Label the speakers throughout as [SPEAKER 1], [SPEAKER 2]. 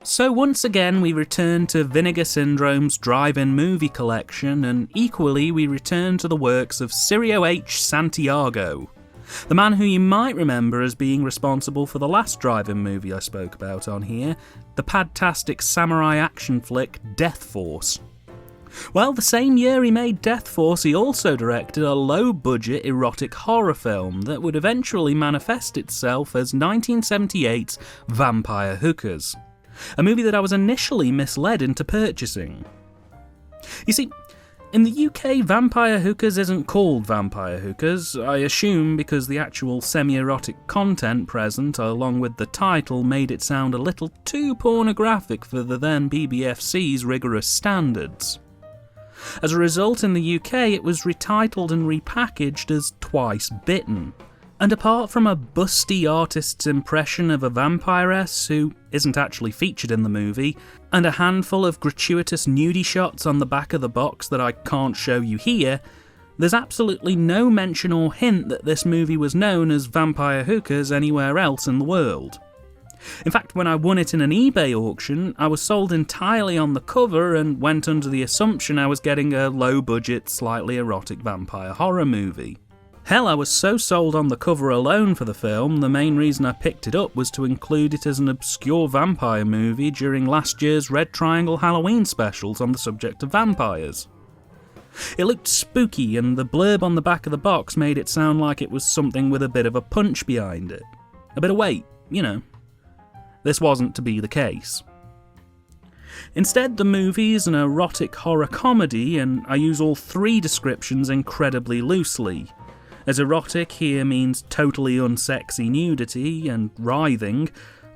[SPEAKER 1] So once again we return to Vinegar Syndrome's drive-in movie collection, and equally we return to the works of Cirio H. Santiago, the man who you might remember as being responsible for the last drive-in movie I spoke about on here, the padtastic samurai action flick Death Force. Well, the same year he made Death Force, he also directed a low-budget erotic horror film that would eventually manifest itself as 1978's Vampire Hookers, a movie that I was initially misled into purchasing. You see, in the UK, Vampire Hookers isn't called Vampire Hookers, I assume because the actual semi-erotic content present, along with the title, made it sound a little too pornographic for the then BBFC's rigorous standards. As a result, in the UK, it was retitled and repackaged as Twice Bitten. And apart from a busty artist's impression of a vampiress who isn't actually featured in the movie, and a handful of gratuitous nudie shots on the back of the box that I can't show you here, there's absolutely no mention or hint that this movie was known as Vampire Hookers anywhere else in the world. In fact, when I won it in an eBay auction, I was sold entirely on the cover and went under the assumption I was getting a low-budget, slightly erotic vampire horror movie. Hell, I was so sold on the cover alone for the film, the main reason I picked it up was to include it as an obscure vampire movie during last year's Red Triangle Halloween specials on the subject of vampires. It looked spooky, and the blurb on the back of the box made it sound like it was something with a bit of a punch behind it. A bit of weight, you know. This wasn't to be the case. Instead, the movie is an erotic horror comedy, and I use all three descriptions incredibly loosely, as erotic here means totally unsexy nudity and writhing,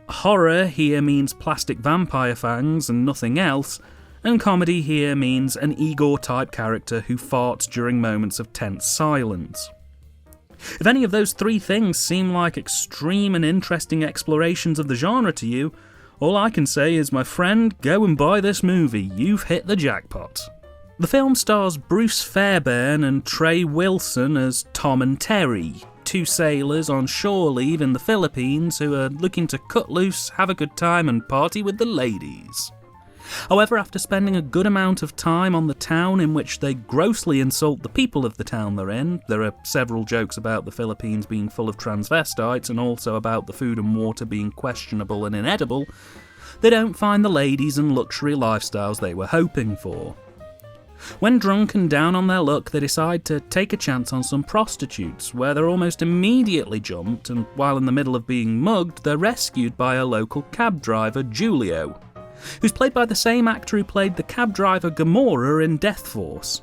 [SPEAKER 1] horror here means plastic vampire fangs and nothing else, and comedy here means an Igor-type character who farts during moments of tense silence. If any of those three things seem like extreme and interesting explorations of the genre to you, all I can say is, my friend, go and buy this movie, you've hit the jackpot. The film stars Bruce Fairbairn and Trey Wilson as Tom and Terry, two sailors on shore leave in the Philippines who are looking to cut loose, have a good time and party with the ladies. However, after spending a good amount of time on the town in which they grossly insult the people of the town they're in, there are several jokes about the Philippines being full of transvestites and also about the food and water being questionable and inedible, they don't find the ladies and luxury lifestyles they were hoping for. When drunk and down on their luck, they decide to take a chance on some prostitutes, where they're almost immediately jumped, and while in the middle of being mugged, they're rescued by a local cab driver, Julio, who's played by the same actor who played the cab driver Gamora in Death Force.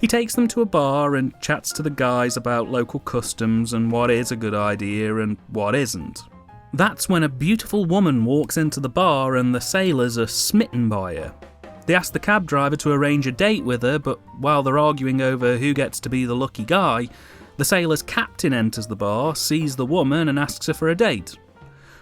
[SPEAKER 1] He takes them to a bar and chats to the guys about local customs and what is a good idea and what isn't. That's when a beautiful woman walks into the bar and the sailors are smitten by her. They ask the cab driver to arrange a date with her, but while they're arguing over who gets to be the lucky guy, the sailor's captain enters the bar, sees the woman and asks her for a date.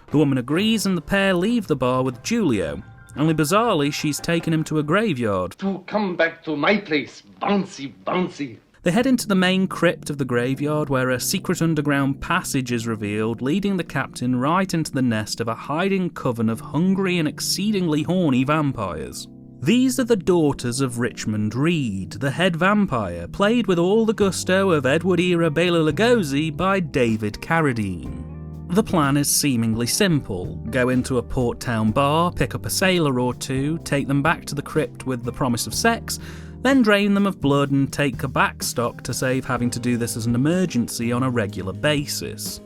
[SPEAKER 1] The woman agrees and the pair leave the bar with Julio, only bizarrely she's taken him to a graveyard.
[SPEAKER 2] To come back to my place, bouncy, bouncy.
[SPEAKER 1] They head into the main crypt of the graveyard where a secret underground passage is revealed, leading the captain right into the nest of a hiding coven of hungry and exceedingly horny vampires. These are the daughters of Richmond Reed, the head vampire, played with all the gusto of Edward-era Bela Lugosi by David Carradine. The plan is seemingly simple. Go into a port town bar, pick up a sailor or two, take them back to the crypt with the promise of sex, then drain them of blood and take a backstock to save having to do this as an emergency on a regular basis.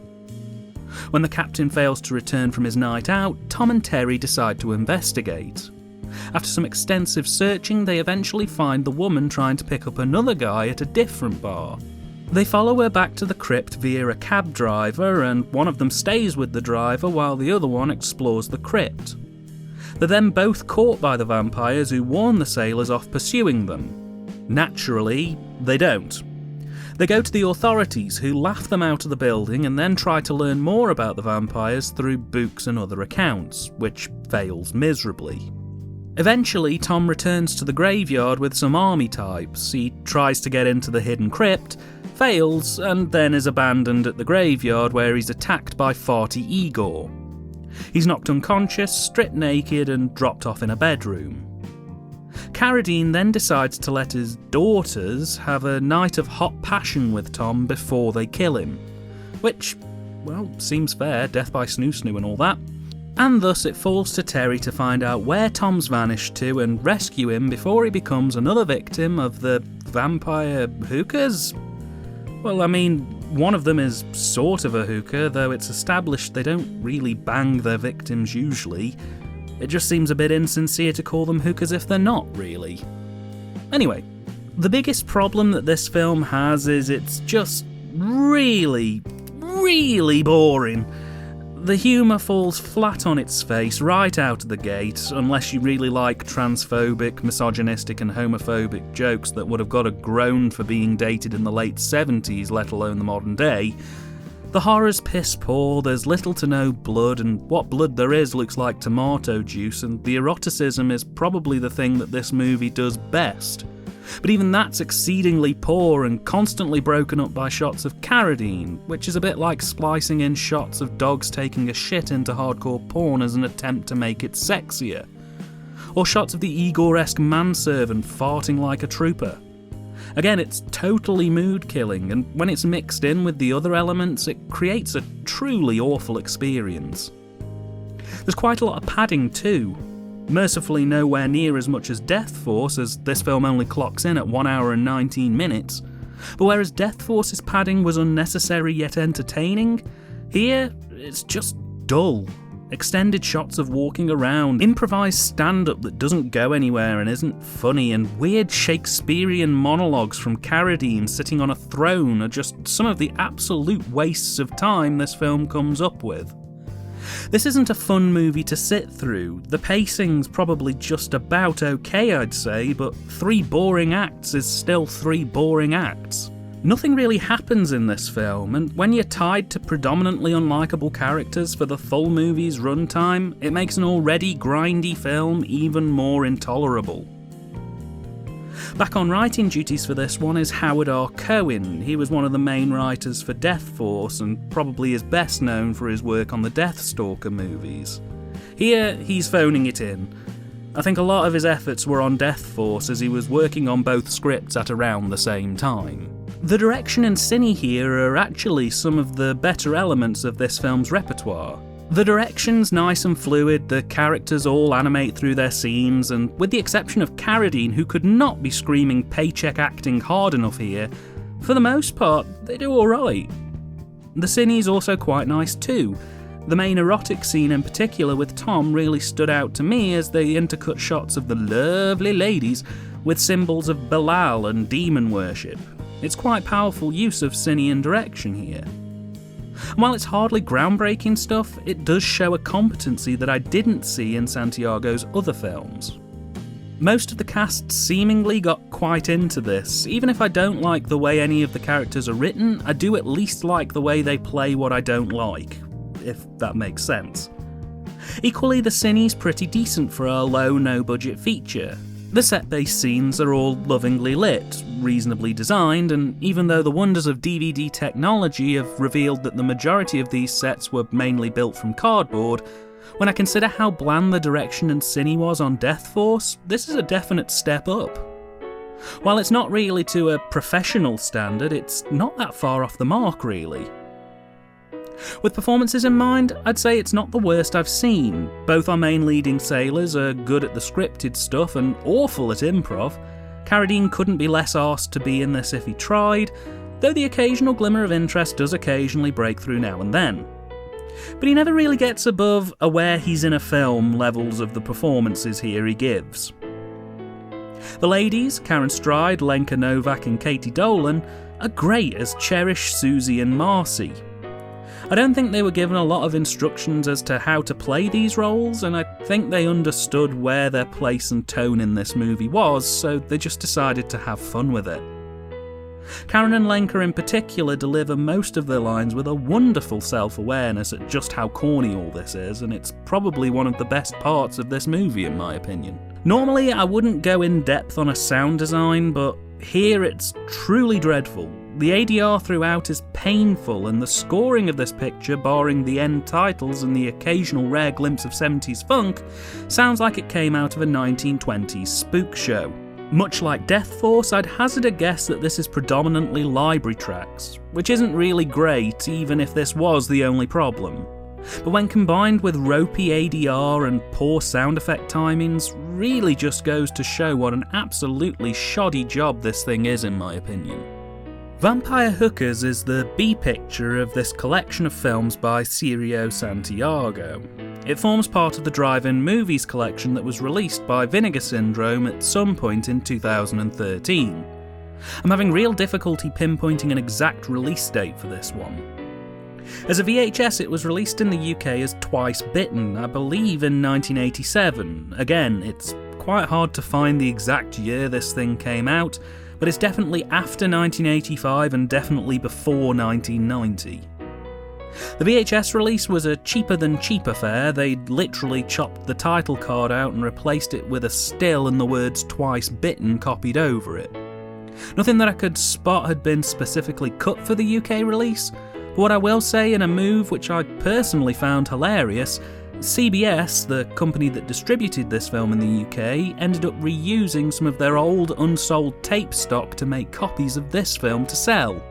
[SPEAKER 1] When the captain fails to return from his night out, Tom and Terry decide to investigate. After some extensive searching, they eventually find the woman trying to pick up another guy at a different bar. They follow her back to the crypt via a cab driver, and one of them stays with the driver while the other one explores the crypt. They're then both caught by the vampires who warn the sailors off pursuing them. Naturally, they don't. They go to the authorities who laugh them out of the building and then try to learn more about the vampires through books and other accounts, which fails miserably. Eventually, Tom returns to the graveyard with some army types. He tries to get into the hidden crypt, fails, and then is abandoned at the graveyard where he's attacked by farty Igor. He's knocked unconscious, stripped naked, and dropped off in a bedroom. Carradine then decides to let his daughters have a night of hot passion with Tom before they kill him. Which, well, seems fair, death by snoo-snoo and all that. And thus it falls to Terry to find out where Tom's vanished to and rescue him before he becomes another victim of the vampire hookers? Well, I mean, one of them is sort of a hooker, though it's established they don't really bang their victims usually. It just seems a bit insincere to call them hookers if they're not, really. Anyway, the biggest problem that this film has is it's just really, really boring. The humour falls flat on its face right out of the gate, unless you really like transphobic, misogynistic and homophobic jokes that would have got a groan for being dated in the late 70s, let alone the modern day. The horror's piss poor, there's little to no blood, and what blood there is looks like tomato juice, and the eroticism is probably the thing that this movie does best. But even that's exceedingly poor and constantly broken up by shots of Carradine, which is a bit like splicing in shots of dogs taking a shit into hardcore porn as an attempt to make it sexier. Or shots of the Igor-esque manservant farting like a trooper. Again, it's totally mood-killing, and when it's mixed in with the other elements, it creates a truly awful experience. There's quite a lot of padding too. Mercifully nowhere near as much as Death Force, as this film only clocks in at 1 hour and 19 minutes. But whereas Death Force's padding was unnecessary yet entertaining, here it's just dull. Extended shots of walking around, improvised stand-up that doesn't go anywhere and isn't funny, and weird Shakespearean monologues from Carradine sitting on a throne are just some of the absolute wastes of time this film comes up with. This isn't a fun movie to sit through. The pacing's probably just about okay, I'd say, but 3 boring acts is still 3 boring acts. Nothing really happens in this film, and when you're tied to predominantly unlikable characters for the full movie's runtime, it makes an already grindy film even more intolerable. Back on writing duties for this one is Howard R. Cohen. He was one of the main writers for Death Force and probably is best known for his work on the Deathstalker movies. Here, he's phoning it in. I think a lot of his efforts were on Death Force as he was working on both scripts at around the same time. The direction and cine here are actually some of the better elements of this film's repertoire. The direction's nice and fluid, the characters all animate through their scenes, and with the exception of Carradine, who could not be screaming paycheck acting hard enough here, for the most part, they do alright. The cine's also quite nice too. The main erotic scene in particular with Tom really stood out to me as they intercut shots of the lovely ladies with symbols of Belial and demon worship. It's quite powerful use of cine and direction here. And while it's hardly groundbreaking stuff, it does show a competency that I didn't see in Santiago's other films. Most of the cast seemingly got quite into this. Even if I don't like the way any of the characters are written, I do at least like the way they play what I don't like, if that makes sense. Equally, the cine's pretty decent for a low, no-budget feature. The set-based scenes are all lovingly lit, reasonably designed, and even though the wonders of DVD technology have revealed that the majority of these sets were mainly built from cardboard, when I consider how bland the direction and cine was on Death Force, this is a definite step up. While it's not really to a professional standard, it's not that far off the mark, really. With performances in mind, I'd say it's not the worst I've seen. Both our main leading sailors are good at the scripted stuff and awful at improv. Carradine couldn't be less arsed to be in this if he tried, though the occasional glimmer of interest does occasionally break through now and then. But he never really gets above aware he's in a film levels of the performances here he gives. The ladies, Karen Stride, Lenka Novak and Katie Dolan, are great as Cherish, Susie and Marcy. I don't think they were given a lot of instructions as to how to play these roles, and I think they understood where their place and tone in this movie was, so they just decided to have fun with it. Karen and Lenka in particular deliver most of their lines with a wonderful self-awareness at just how corny all this is, and it's probably one of the best parts of this movie in my opinion. Normally I wouldn't go in depth on a sound design, but here it's truly dreadful. The ADR throughout is painful, and the scoring of this picture, barring the end titles and the occasional rare glimpse of 70s funk, sounds like it came out of a 1920s spook show. Much like Death Force, I'd hazard a guess that this is predominantly library tracks, which isn't really great even if this was the only problem. But when combined with ropey ADR and poor sound effect timings, really just goes to show what an absolutely shoddy job this thing is in my opinion. Vampire Hookers is the B-picture of this collection of films by Cirio Santiago. It forms part of the drive-in movies collection that was released by Vinegar Syndrome at some point in 2013. I'm having real difficulty pinpointing an exact release date for this one. As a VHS, it was released in the UK as Twice Bitten, I believe in 1987. Again, it's quite hard to find the exact year this thing came out, but it's definitely after 1985 and definitely before 1990. The VHS release was a cheaper than cheap affair. They'd literally chopped the title card out and replaced it with a still and the words Twice Bitten copied over it. Nothing that I could spot had been specifically cut for the UK release, but what I will say, in a move which I personally found hilarious, CBS, the company that distributed this film in the UK, ended up reusing some of their old unsold tape stock to make copies of this film to sell.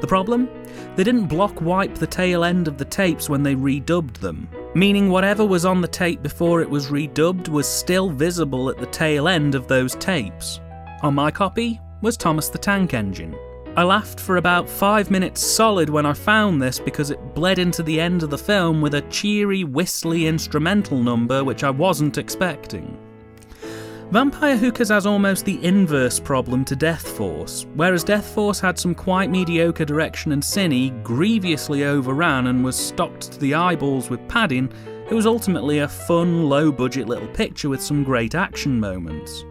[SPEAKER 1] The problem? They didn't block wipe the tail end of the tapes when they redubbed them, meaning whatever was on the tape before it was redubbed was still visible at the tail end of those tapes. On my copy was Thomas the Tank Engine. I laughed for about 5 minutes solid when I found this because it bled into the end of the film with a cheery, whistly instrumental number which I wasn't expecting. Vampire Hookers has almost the inverse problem to Death Force. Whereas Death Force had some quite mediocre direction and cine, grievously overran and was stocked to the eyeballs with padding, it was ultimately a fun, low-budget little picture with some great action moments.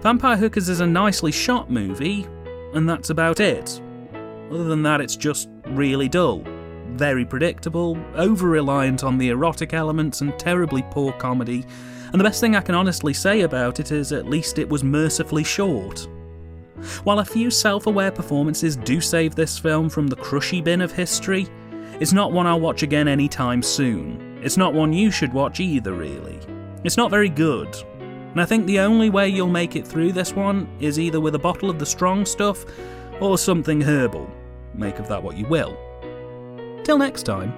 [SPEAKER 1] Vampire Hookers is a nicely shot movie, and that's about it. Other than that, it's just really dull. Very predictable, over-reliant on the erotic elements and terribly poor comedy, and the best thing I can honestly say about it is at least it was mercifully short. While a few self-aware performances do save this film from the crushy bin of history, it's not one I'll watch again anytime soon. It's not one you should watch either, really. It's not very good. And I think the only way you'll make it through this one is either with a bottle of the strong stuff or something herbal. Make of that what you will. Till next time.